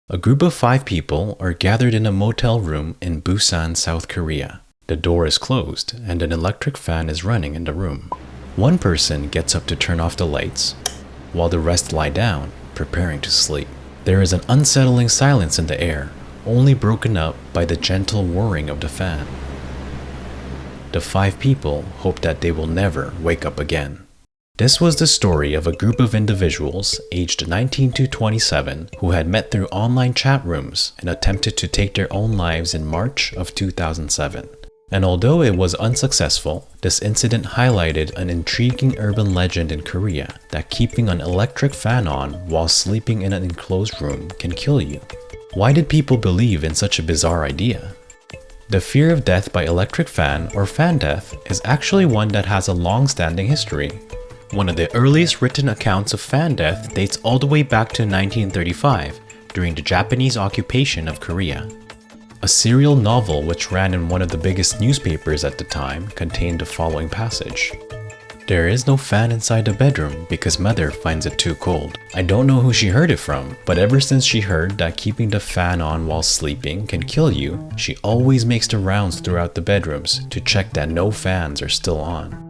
A group of 5 people are gathered in a motel room in Busan, South Korea. The door is closed and an electric fan is running in the room. One person gets up to turn off the lights, while the rest lie down, preparing to sleep. There is an unsettling silence in the air, only broken up by the gentle whirring of the fan. The 5 people hope that they will never wake up again. This was the story of a group of individuals aged 19 to 27 who had met through online chat rooms and attempted to take their own lives in March of 2007. And although it was unsuccessful, this incident highlighted an intriguing urban legend in Korea that keeping an electric fan on while sleeping in an enclosed room can kill you. Why did people believe in such a bizarre idea? The fear of death by electric fan or fan death is actually one that has a long-standing history. One of the earliest written accounts of fan death dates all the way back to 1935, during the Japanese occupation of Korea. A serial novel which ran in one of the biggest newspapers at the time contained the following passage. "There is no fan inside the bedroom because mother finds it too cold. I don't know who she heard it from, but ever since she heard that keeping the fan on while sleeping can kill you, she always makes the rounds throughout the bedrooms to check that no fans are still on."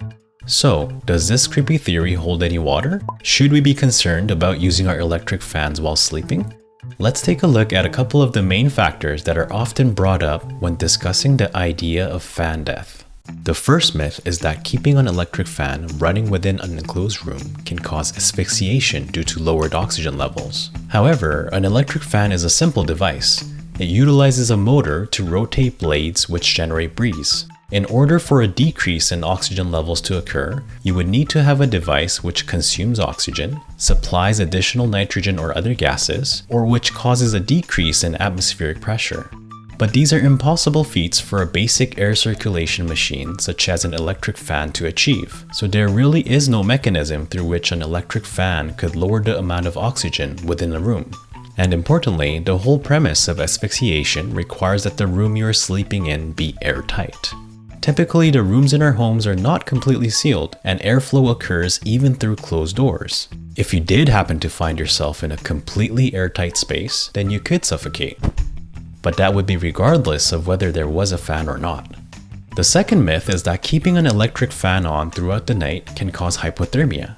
So, does this creepy theory hold any water? Should we be concerned about using our electric fans while sleeping? Let's take a look at a couple of the main factors that are often brought up when discussing the idea of fan death. The first myth is that keeping an electric fan running within an enclosed room can cause asphyxiation due to lowered oxygen levels. However, an electric fan is a simple device. It utilizes a motor to rotate blades which generate breeze. In order for a decrease in oxygen levels to occur, you would need to have a device which consumes oxygen, supplies additional nitrogen or other gases, or which causes a decrease in atmospheric pressure. But these are impossible feats for a basic air circulation machine such as an electric fan to achieve, so there really is no mechanism through which an electric fan could lower the amount of oxygen within a room. And importantly, the whole premise of asphyxiation requires that the room you are sleeping in be airtight. Typically, the rooms in our homes are not completely sealed, and airflow occurs even through closed doors. If you did happen to find yourself in a completely airtight space, then you could suffocate. But that would be regardless of whether there was a fan or not. The second myth is that keeping an electric fan on throughout the night can cause hypothermia.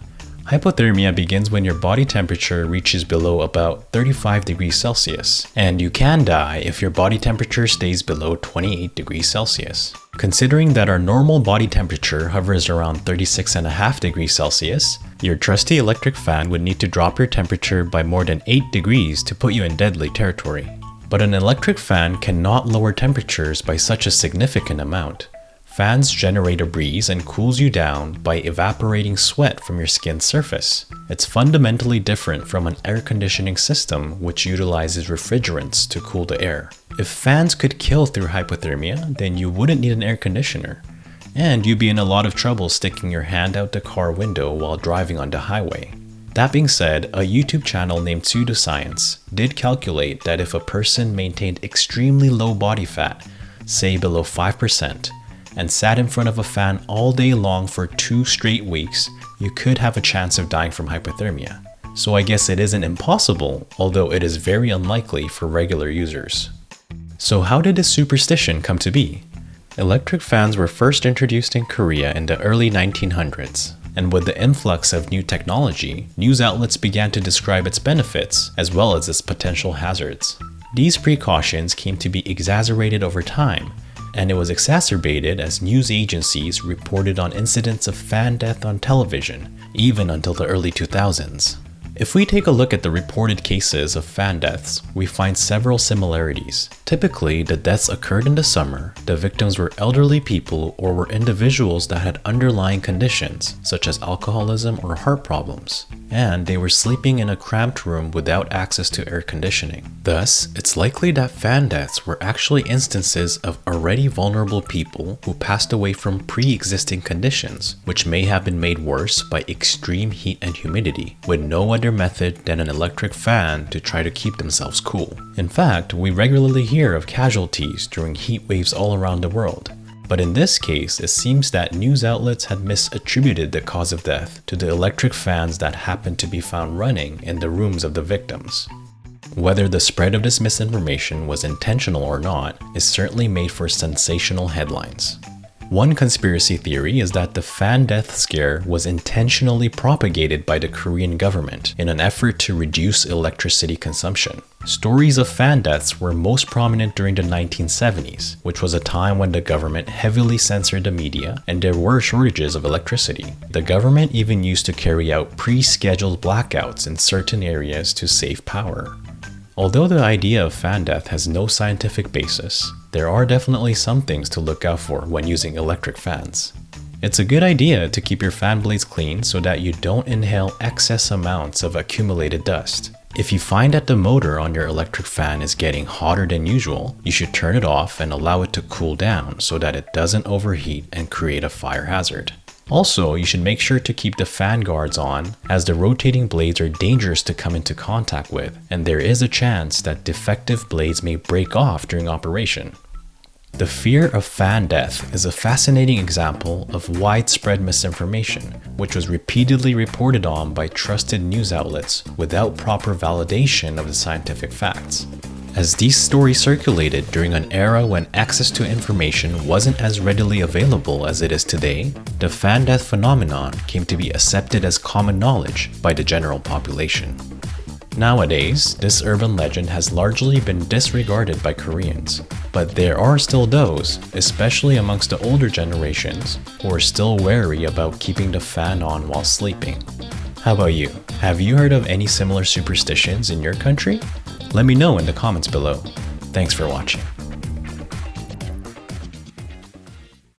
Hypothermia begins when your body temperature reaches below about 35 degrees Celsius, and you can die if your body temperature stays below 28 degrees Celsius. Considering that our normal body temperature hovers around 36.5 degrees Celsius, your trusty electric fan would need to drop your temperature by more than 8 degrees to put you in deadly territory. But an electric fan cannot lower temperatures by such a significant amount. Fans generate a breeze and cools you down by evaporating sweat from your skin's surface. It's fundamentally different from an air conditioning system which utilizes refrigerants to cool the air. If fans could kill through hypothermia, then you wouldn't need an air conditioner. And you'd be in a lot of trouble sticking your hand out the car window while driving on the highway. That being said, a YouTube channel named Pseudoscience did calculate that if a person maintained extremely low body fat, say below 5%, and sat in front of a fan all day long for 2 straight weeks, you could have a chance of dying from hypothermia. So I guess it isn't impossible, although it is very unlikely for regular users. So how did this superstition come to be? Electric fans were first introduced in Korea in the early 1900s. And with the influx of new technology, news outlets began to describe its benefits as well as its potential hazards. These precautions came to be exaggerated over time, and it was exacerbated as news agencies reported on incidents of fan death on television, even until the early 2000s. If we take a look at the reported cases of fan deaths, we find several similarities. Typically, the deaths occurred in the summer, the victims were elderly people or were individuals that had underlying conditions, such as alcoholism or heart problems, and they were sleeping in a cramped room without access to air conditioning. Thus, it's likely that fan deaths were actually instances of already vulnerable people who passed away from pre-existing conditions, which may have been made worse by extreme heat and humidity, with no other method than an electric fan to try to keep themselves cool. In fact, we regularly hear of casualties during heat waves all around the world. But in this case, it seems that news outlets had misattributed the cause of death to the electric fans that happened to be found running in the rooms of the victims. Whether the spread of this misinformation was intentional or not is certainly made for sensational headlines. One conspiracy theory is that the fan death scare was intentionally propagated by the Korean government in an effort to reduce electricity consumption. Stories of fan deaths were most prominent during the 1970s, which was a time when the government heavily censored the media and there were shortages of electricity. The government even used to carry out pre-scheduled blackouts in certain areas to save power. Although the idea of fan death has no scientific basis, there are definitely some things to look out for when using electric fans. It's a good idea to keep your fan blades clean so that you don't inhale excess amounts of accumulated dust. If you find that the motor on your electric fan is getting hotter than usual, you should turn it off and allow it to cool down so that it doesn't overheat and create a fire hazard. Also, you should make sure to keep the fan guards on, as the rotating blades are dangerous to come into contact with, and there is a chance that defective blades may break off during operation. The fear of fan death is a fascinating example of widespread misinformation, which was repeatedly reported on by trusted news outlets without proper validation of the scientific facts. As these stories circulated during an era when access to information wasn't as readily available as it is today, the fan death phenomenon came to be accepted as common knowledge by the general population. Nowadays, this urban legend has largely been disregarded by Koreans, but there are still those, especially amongst the older generations, who are still wary about keeping the fan on while sleeping. How about you? Have you heard of any similar superstitions in your country? Let me know in the comments below. Thanks for watching.